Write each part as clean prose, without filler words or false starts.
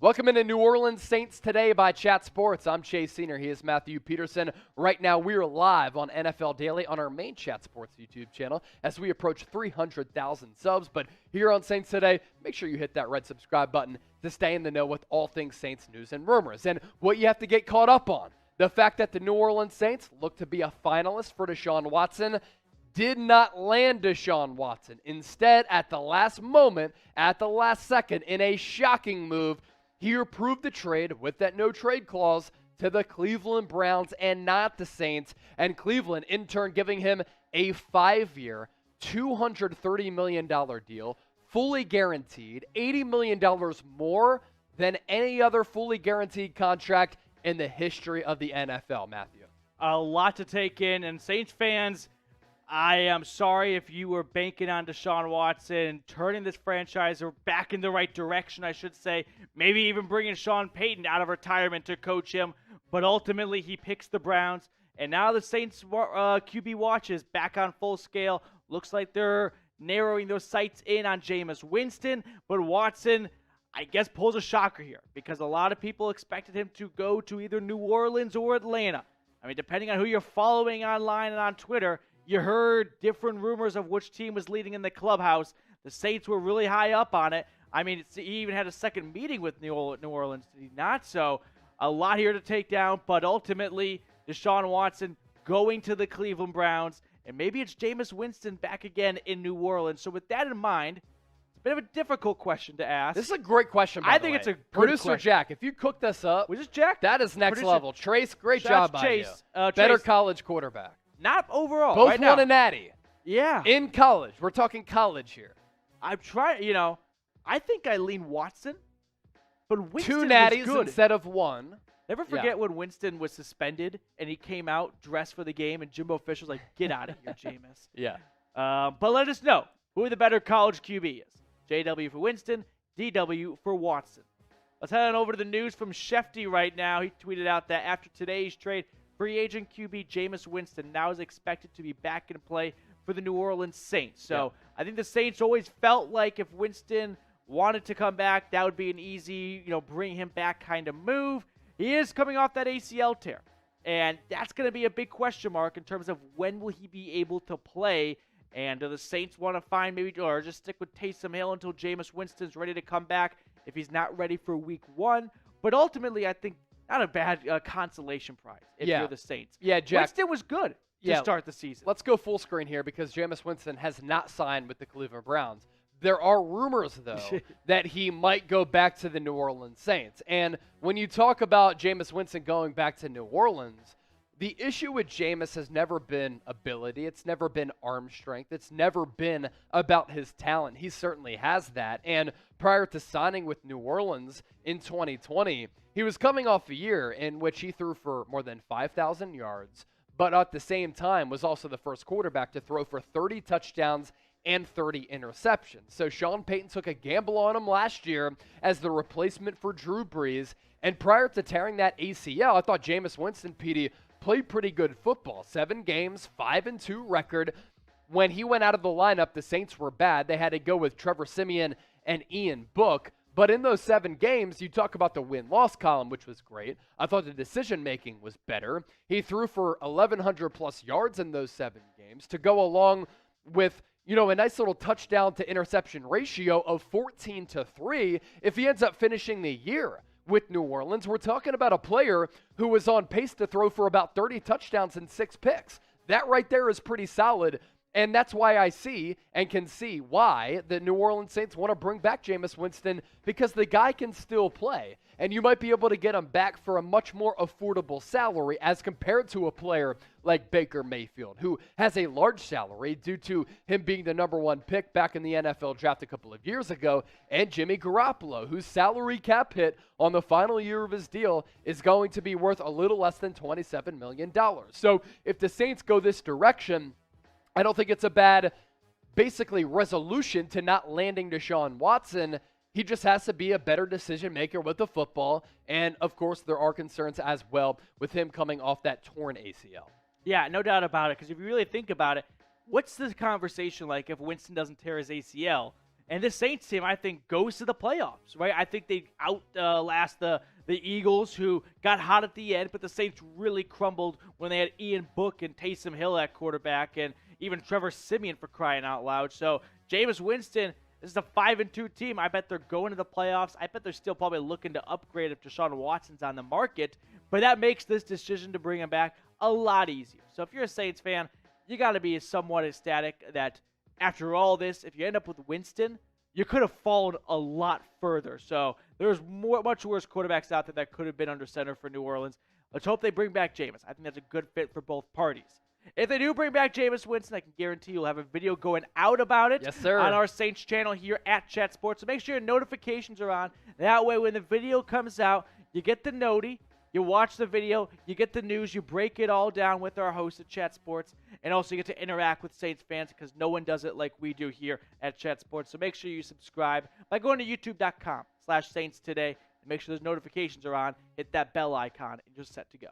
Welcome into New Orleans Saints Today by Chat Sports. I'm Chase Senior. He is Matthew Peterson. Right now, we are live on NFL Daily on our main Chat Sports YouTube channel as we approach 300,000 subs. But here on Saints Today, make sure you hit that red subscribe button to stay in the know with all things Saints news and rumors. And what you have to get caught up on, the fact that the New Orleans Saints look to be a finalist for Deshaun Watson, did not land Deshaun Watson. Instead, at the last moment, at the last second, in a shocking move, he approved the trade with that no-trade clause to the Cleveland Browns and not the Saints, and Cleveland, in turn, giving him a 5-year, $230 million deal, fully guaranteed, $80 million more than any other fully guaranteed contract in the history of the NFL, Matthew. A lot to take in, and Saints fans, I am sorry if you were banking on Deshaun Watson, turning this franchise back in the right direction, I should say. Maybe even bringing Sean Payton out of retirement to coach him. But ultimately, he picks the Browns. And now the Saints QB watch is back on full scale. Looks like they're narrowing their sights in on Jameis Winston. But Watson, I guess, pulls a shocker here because a lot of people expected him to go to either New Orleans or Atlanta. I mean, depending on who you're following online and on Twitter, you heard different rumors of which team was leading in the clubhouse. The Saints were really high up on it. I mean, he even had a second meeting with New Orleans. Did he not? So a lot here to take down. But ultimately, Deshaun Watson going to the Cleveland Browns. And maybe it's Jameis Winston back again in New Orleans. So with that in mind, it's a bit of a difficult question to ask. This is a great question, by the way. I think it's a good Producer question. Jack, if you cook this up, Was this Jack? that is next Producer- level. Trace, great Shout out job to by Chase. you. Better Chase. college quarterback. Not overall. Both right won now. a natty. Yeah. In college. We're talking college here. I'm trying, I think I lean Watson, but Winston Two was natties good. instead of one. Never forget when Winston was suspended and he came out dressed for the game and Jimbo Fisher was like, get out of here, Jameis. Yeah. But let us know who the better college QB is. JW for Winston, DW for Watson. Let's head on over to the news from Shefty right now. He tweeted out that after today's trade, free agent QB Jameis Winston now is expected to be back in play for the New Orleans Saints. So I think the Saints always felt like if Winston wanted to come back, that would be an easy, bring him back kind of move. He is coming off that ACL tear, and that's going to be a big question mark in terms of when will he be able to play. And do the Saints want to find maybe or just stick with Taysom Hill until Jameis Winston's ready to come back if he's not ready for week 1? But ultimately, I think not a bad consolation prize if you're the Saints. Yeah, Jack. Winston was good to start the season. Let's go full screen here because Jameis Winston has not signed with the Cleveland Browns. There are rumors, though, that he might go back to the New Orleans Saints. And when you talk about Jameis Winston going back to New Orleans, the issue with Jameis has never been ability. It's never been arm strength. It's never been about his talent. He certainly has that. And prior to signing with New Orleans in 2020, he was coming off a year in which he threw for more than 5,000 yards, but at the same time was also the first quarterback to throw for 30 touchdowns and 30 interceptions. So Sean Payton took a gamble on him last year as the replacement for Drew Brees. And prior to tearing that ACL, I thought Jameis Winston, PD, played pretty good football. 7 games, 5-2 record. When he went out of the lineup, the Saints were bad. They had to go with Trevor Siemian and Ian Book. But in those 7 games, you talk about the win-loss column, which was great. I thought the decision-making was better. He threw for 1,100-plus yards in those 7 games to go along with, a nice little touchdown to interception ratio of 14-3 if he ends up finishing the year with New Orleans. We're talking about a player who was on pace to throw for about 30 touchdowns and 6 picks. That right there is pretty solid. And that's why I see and can see why the New Orleans Saints want to bring back Jameis Winston, because the guy can still play. And you might be able to get him back for a much more affordable salary as compared to a player like Baker Mayfield, who has a large salary due to him being the number 1 pick back in the NFL draft a couple of years ago, and Jimmy Garoppolo, whose salary cap hit on the final year of his deal is going to be worth a little less than $27 million. So if the Saints go this direction, I don't think it's a bad, basically, resolution to not landing Deshaun Watson. He just has to be a better decision maker with the football. And, of course, there are concerns as well with him coming off that torn ACL. Yeah, no doubt about it. Because if you really think about it, what's this conversation like if Winston doesn't tear his ACL And this Saints team, I think, goes to the playoffs, right? I think they outlast the Eagles, who got hot at the end, but the Saints really crumbled when they had Ian Book and Taysom Hill at quarterback, and even Trevor Siemian, for crying out loud. So Jameis Winston, this is a 5-2 team. I bet they're going to the playoffs. I bet they're still probably looking to upgrade if Deshaun Watson's on the market, but that makes this decision to bring him back a lot easier. So if you're a Saints fan, you got to be somewhat ecstatic that after all this, if you end up with Winston, you could have fallen a lot further. So there's much worse quarterbacks out there that could have been under center for New Orleans. Let's hope they bring back Jameis. I think that's a good fit for both parties. If they do bring back Jameis Winston, I can guarantee you'll have a video going out about it on our Saints channel here at Chat Sports. So make sure your notifications are on. That way, when the video comes out, you get the noti. You watch the video, you get the news, you break it all down with our host at Chat Sports, and also you get to interact with Saints fans because no one does it like we do here at Chat Sports. So make sure you subscribe by going to youtube.com/Saints today, and make sure those notifications are on. Hit that bell icon, and you're set to go.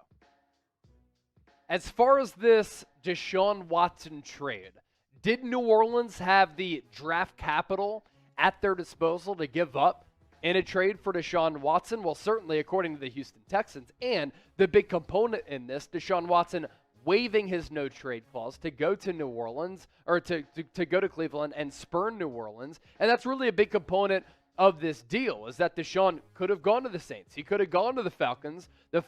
As far as this Deshaun Watson trade, did New Orleans have the draft capital at their disposal to give up in a trade for Deshaun Watson? Well, certainly according to the Houston Texans, and the big component in this, Deshaun Watson waiving his no-trade clause to go to New Orleans, or to go to Cleveland and spurn New Orleans. And that's really a big component of this deal, is that Deshaun could have gone to the Saints. He could have gone to the Falcons. The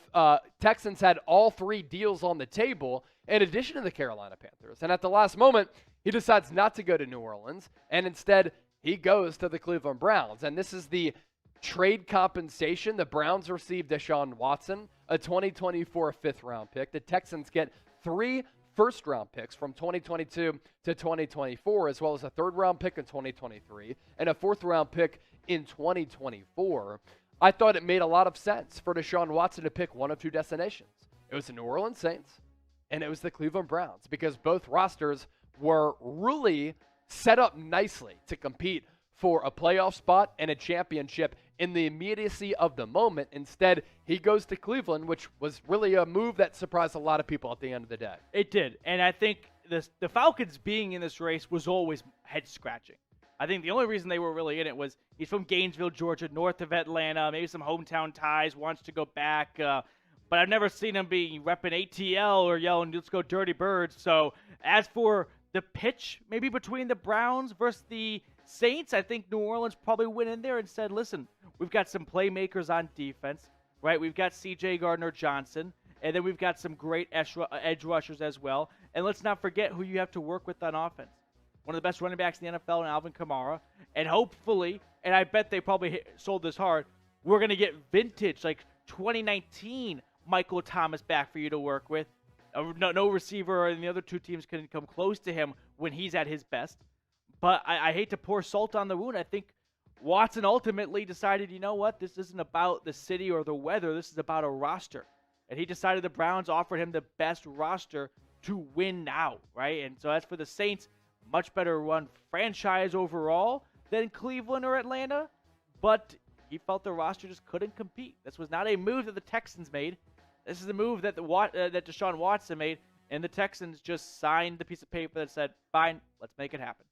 Texans had all three deals on the table in addition to the Carolina Panthers. And at the last moment, he decides not to go to New Orleans, and instead he goes to the Cleveland Browns. And this is the trade compensation. The Browns received Deshaun Watson, a 2024 fifth-round pick. The Texans get 3 first-round picks from 2022 to 2024, as well as a third-round pick in 2023 and a fourth-round pick in 2024. I thought it made a lot of sense for Deshaun Watson to pick one of two destinations. It was the New Orleans Saints, and it was the Cleveland Browns, because both rosters were really set up nicely to compete for a playoff spot and a championship in the immediacy of the moment. Instead, he goes to Cleveland, which was really a move that surprised a lot of people at the end of the day. It did, and I think the Falcons being in this race was always head-scratching. I think the only reason they were really in it was he's from Gainesville, Georgia, north of Atlanta, maybe some hometown ties, wants to go back, but I've never seen him be repping ATL or yelling, "Let's go Dirty Birds." So as for the pitch, maybe between the Browns versus the Saints, I think New Orleans probably went in there and said, listen, we've got some playmakers on defense, right? We've got C.J. Gardner-Johnson, and then we've got some great edge rushers as well. And let's not forget who you have to work with on offense. One of the best running backs in the NFL, Alvin Kamara. And hopefully, and I bet they probably sold this hard, we're going to get vintage, like 2019 Michael Thomas back for you to work with. No receiver and the other two teams can come close to him when he's at his best. But I hate to pour salt on the wound. I think Watson ultimately decided, you know what, this isn't about the city or the weather. This is about a roster. And he decided the Browns offered him the best roster to win now, right? And so as for the Saints, much better run franchise overall than Cleveland or Atlanta. But he felt the roster just couldn't compete. This was not a move that the Texans made. This is a move that that Deshaun Watson made, and the Texans just signed the piece of paper that said, fine, let's make it happen.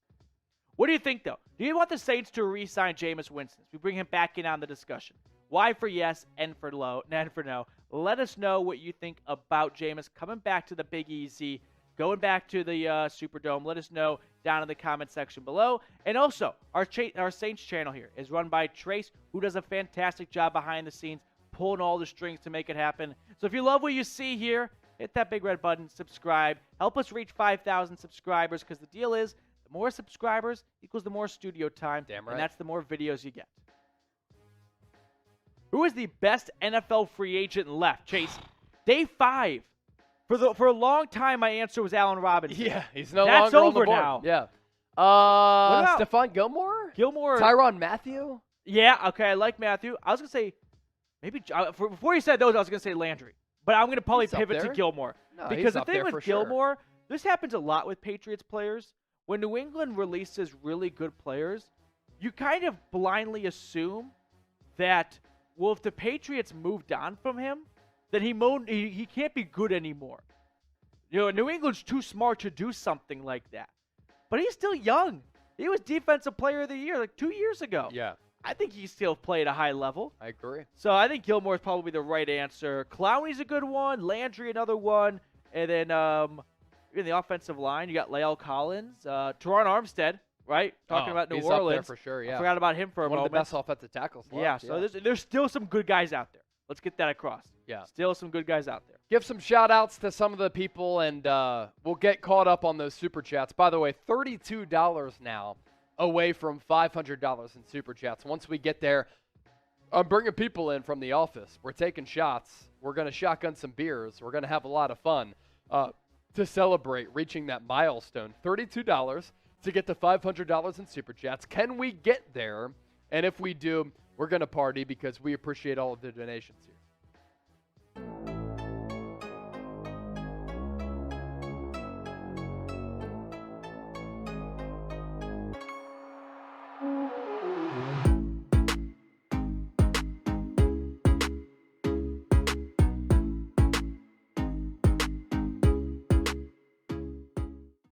What do you think, though? Do you want the Saints to re-sign Jameis Winston? We bring him back in on the discussion. Why for yes and for no? Let us know what you think about Jameis coming back to the Big Easy, going back to the Superdome. Let us know down in the comment section below. And also, our Saints channel here is run by Trace, who does a fantastic job behind the scenes, pulling all the strings to make it happen. So if you love what you see here, hit that big red button, subscribe. Help us reach 5,000 subscribers, because the deal is, the more subscribers equals the more studio time. Damn right. And that's the more videos you get. Who is the best NFL free agent left? Chase, day 5. For a long time, my answer was Allen Robinson. Yeah, he's no That's longer on over the board. now. Yeah. Stephon Gilmore? Gilmore. Tyrann Mathieu? Yeah, okay, I like Matthew. I was going to say, maybe, before you said those, I was going to say Landry. But I'm going to probably pivot to Gilmore. No, because the up thing there with sure. Gilmore, this happens a lot with Patriots players. When New England releases really good players, you kind of blindly assume that, well, if the Patriots moved on from him, then he can't be good anymore. You know, New England's too smart to do something like that. But he's still young. He was Defensive Player of the Year like 2 years ago. Yeah, I think he still played at a high level. I agree. So I think Gilmore is probably the right answer. Clowney's a good one. Landry another one. And then in the offensive line, you got Lael Collins, Teron Armstead, right? Talking about New he's Orleans. up there for sure, yeah. I forgot about him for a One moment. of the best offensive tackles left. Yeah, so there's still some good guys out there. Let's get that across. Yeah. Still some good guys out there. Give some shout-outs to some of the people, and we'll get caught up on those Super Chats. By the way, $32 now away from $500 in Super Chats. Once we get there, I'm bringing people in from the office. We're taking shots. We're going to shotgun some beers. We're going to have a lot of fun to celebrate reaching that milestone. $32 to get to $500 in Super Chats. Can we get there? And if we do, we're going to party because we appreciate all of the donations here.